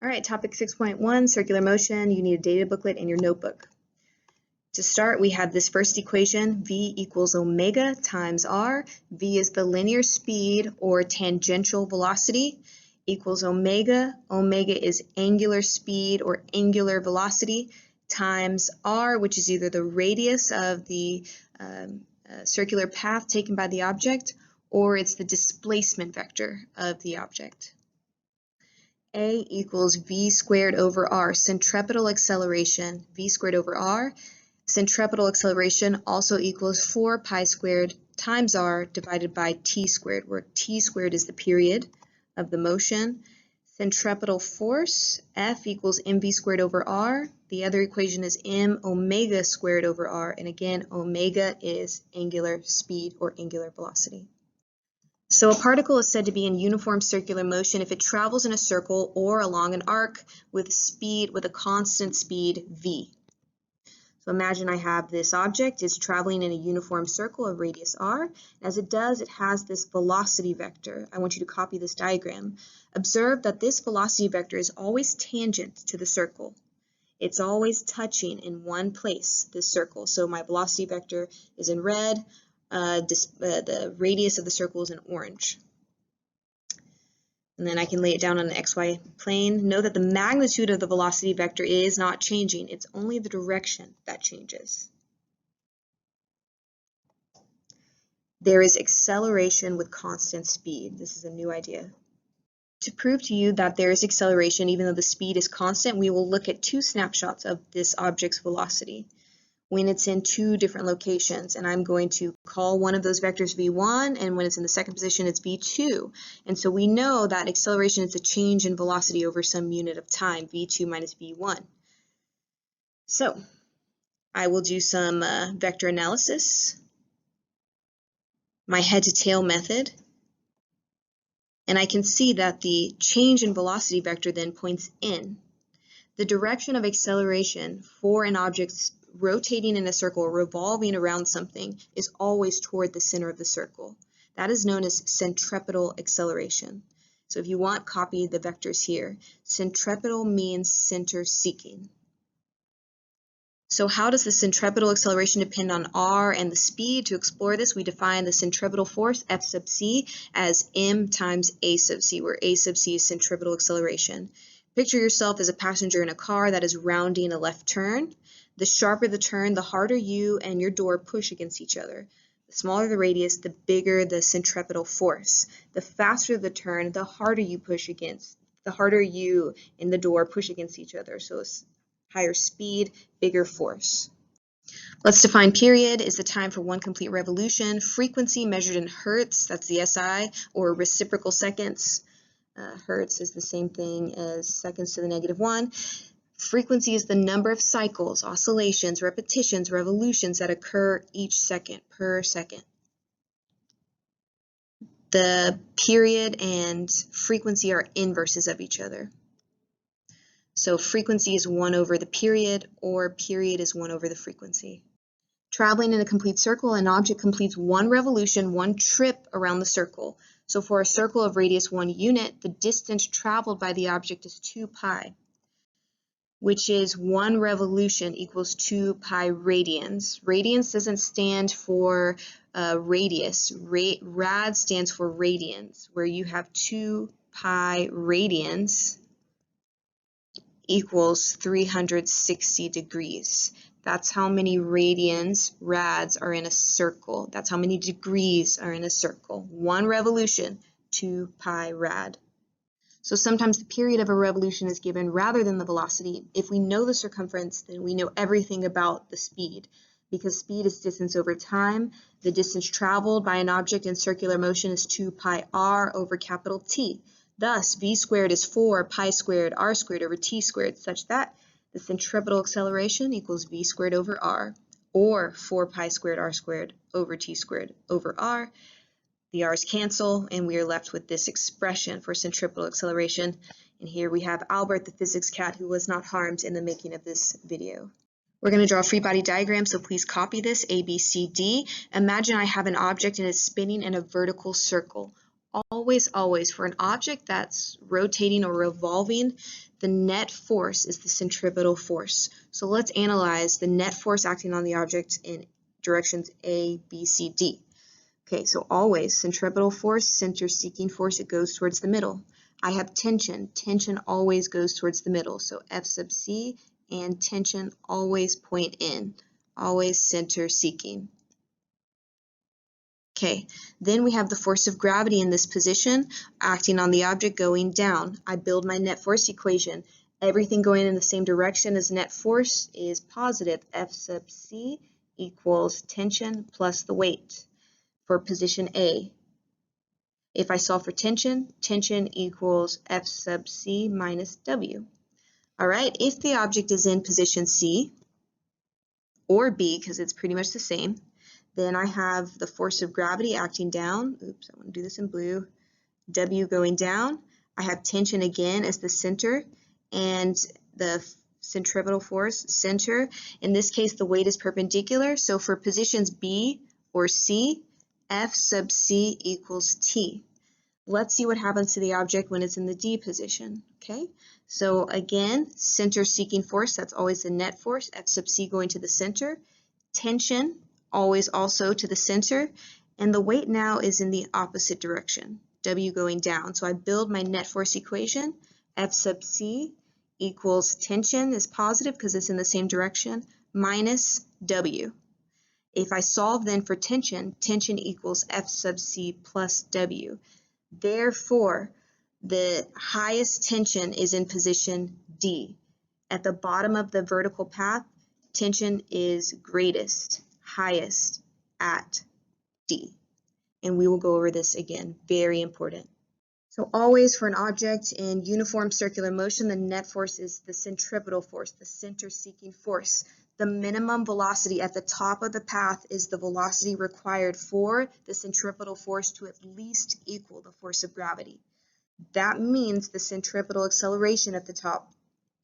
All right, topic 6.1, circular motion. You need a data booklet and your notebook. To start, we have this first equation, v equals omega times r. V is the linear speed or tangential velocity, equals omega. Omega is angular speed or angular velocity, times r, which is either the radius of the circular path taken by the object, or it's the displacement vector of the object. A equals v squared over r, centripetal acceleration, v squared over r. Centripetal acceleration also equals 4 pi squared times r divided by t squared, where t squared is the period of the motion. Centripetal force, F equals mv squared over r. The other equation is m omega squared over r, and again, omega is angular speed or angular velocity. So a particle is said to be in uniform circular motion if it travels in a circle or along an arc with a constant speed v. So imagine I have this object, it's traveling in a uniform circle of radius r. As it does, it has this velocity vector. I want you to copy this diagram. Observe that this velocity vector is always tangent to the circle. It's always touching in one place, this circle. So my velocity vector is in red, the radius of the circle is in orange. And then I can lay it down on an xy plane. Know that the magnitude of the velocity vector is not changing. It's only the direction that changes. There is acceleration with constant speed. This is a new idea. To prove to you that there is acceleration even though the speed is constant, we will look at two snapshots of this object's velocity when it's in two different locations, and I'm going to call one of those vectors v1, and when it's in the second position it's v2. And so we know that acceleration is a change in velocity over some unit of time, v2 minus v1. So I will do some vector analysis, my head to tail method, and I can see that the change in velocity vector then points in. The direction of acceleration for an object's rotating in a circle or revolving around something is always toward the center of the circle. That is known as centripetal acceleration. So if you want, copy the vectors here. Centripetal means center seeking. So how does the centripetal acceleration depend on r and the speed? To explore this, we define the centripetal force, F sub c, as m times a sub c, where a sub c is centripetal acceleration. Picture yourself as a passenger in a car that is rounding a left turn. The sharper the turn, the harder you and your door push against each other. The smaller the radius, the bigger the centripetal force. The faster the turn, the harder you and the door push against each other. So it's higher speed, bigger force. Let's define period is the time for one complete revolution. Frequency measured in hertz, that's the SI, or reciprocal seconds. Hertz is the same thing as seconds to the -1. Frequency is the number of cycles, oscillations, repetitions, revolutions that occur each second, per second. The period and frequency are inverses of each other. So frequency is 1 over the period, or period is 1 over the frequency. Traveling in a complete circle, an object completes one revolution, one trip around the circle. So for a circle of radius 1 unit, the distance traveled by the object is 2 pi. Which is 1 revolution equals 2 pi radians. Radians doesn't stand for radius. Rad stands for radians, where you have 2 pi radians equals 360 degrees. That's how many radians, rads, are in a circle. That's how many degrees are in a circle. 1 revolution, 2 pi rad. So sometimes the period of a revolution is given rather than the velocity. If we know the circumference, then we know everything about the speed. Because speed is distance over time, the distance traveled by an object in circular motion is 2 pi r over capital T. Thus, v squared is 4 pi squared r squared over t squared, such that the centripetal acceleration equals v squared over r, or 4 pi squared r squared over t squared over r. The r's cancel, and we are left with this expression for centripetal acceleration. And here we have Albert, the physics cat, who was not harmed in the making of this video. We're going to draw a free body diagram, so please copy this, A, B, C, D. Imagine I have an object and it's spinning in a vertical circle. Always, always, for an object that's rotating or revolving, the net force is the centripetal force. So let's analyze the net force acting on the object in directions A, B, C, D. Okay, so always centripetal force, center seeking force, it goes towards the middle. I have tension. Tension always goes towards the middle. So F sub C and tension always point in, always center seeking. Okay, then we have the force of gravity in this position acting on the object going down. I build my net force equation. Everything going in the same direction as net force is positive. F sub C equals tension plus the weight for position A. If I solve for tension, tension equals F sub C minus W. All right, if the object is in position C or B, because it's pretty much the same, then I have the force of gravity acting down. Oops, I want to do this in blue. W going down. I have tension again as the center, and the centripetal force, center. In this case, the weight is perpendicular. So for positions B or C, F sub C equals T. Let's see what happens to the object when it's in the D position. Okay, so again, center seeking force, that's always the net force, F sub C going to the center. Tension, always also to the center, and the weight now is in the opposite direction, W going down. So I build my net force equation, F sub C equals tension is positive because it's in the same direction, minus W. If I solve then for tension, tension equals F sub C plus W. Therefore, the highest tension is in position D. At the bottom of the vertical path, tension is greatest, highest at D. And we will go over this again, very important. So always for an object in uniform circular motion, the net force is the centripetal force, the center seeking force. The minimum velocity at the top of the path is the velocity required for the centripetal force to at least equal the force of gravity. That means the centripetal acceleration at the top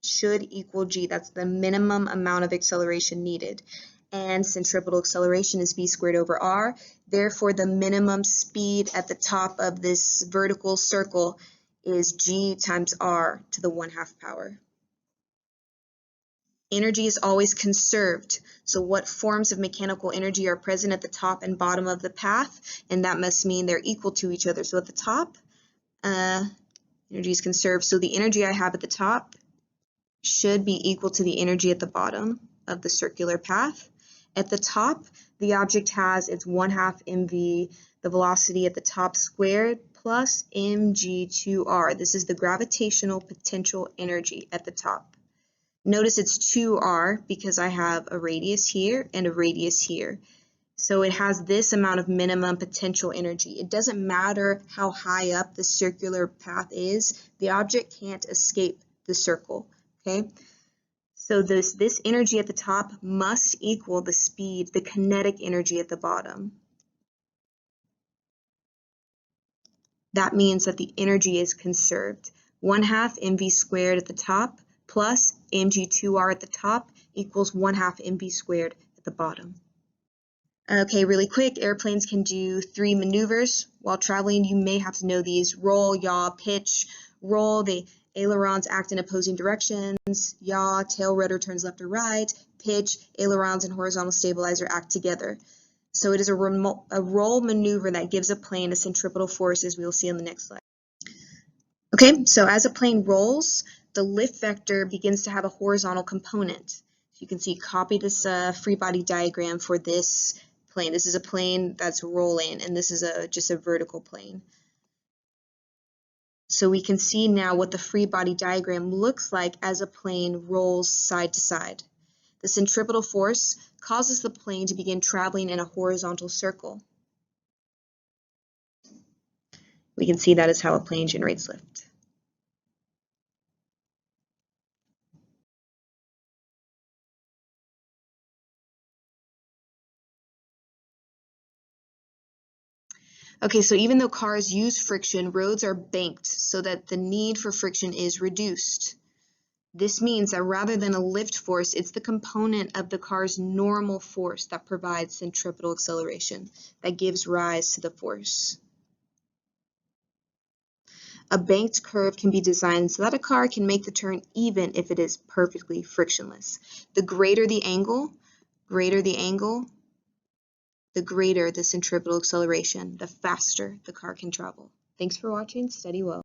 should equal g. That's the minimum amount of acceleration needed. And centripetal acceleration is v squared over r. Therefore, the minimum speed at the top of this vertical circle is g times r to the 1/2 power. Energy is always conserved. So what forms of mechanical energy are present at the top and bottom of the path? And that must mean they're equal to each other. So at the top, energy is conserved. So the energy I have at the top should be equal to the energy at the bottom of the circular path. At the top, the object has its 1/2 mv, the velocity at the top squared, plus mg2r. This is the gravitational potential energy at the top. Notice it's 2r because I have a radius here and a radius here. So it has this amount of minimum potential energy. It doesn't matter how high up the circular path is, the object can't escape the circle, okay? So this energy at the top must equal the speed, the kinetic energy at the bottom. That means that the energy is conserved. 1/2 mv squared at the top plus mg2r at the top equals 1/2 mv squared at the bottom. Okay, really quick, airplanes can do 3 maneuvers while traveling. You may have to know these: roll, yaw, pitch. Roll, the ailerons act in opposing directions. Yaw, tail rudder turns left or right. Pitch, ailerons and horizontal stabilizer act together. So it is a roll maneuver that gives a plane a centripetal force, as we will see on the next slide. Okay, so as a plane rolls, the lift vector begins to have a horizontal component. So you can see, copy this free body diagram for this plane. This is a plane that's rolling, and this is just a vertical plane. So we can see now what the free body diagram looks like as a plane rolls side to side. The centripetal force causes the plane to begin traveling in a horizontal circle. We can see that is how a plane generates lift. Okay, so even though cars use friction, roads are banked so that the need for friction is reduced. This means that rather than a lift force, it's the component of the car's normal force that provides centripetal acceleration, that gives rise to the force. A banked curve can be designed so that a car can make the turn even if it is perfectly frictionless. The greater the angle, the greater the centripetal acceleration, the faster the car can travel. Thanks for watching. Study well.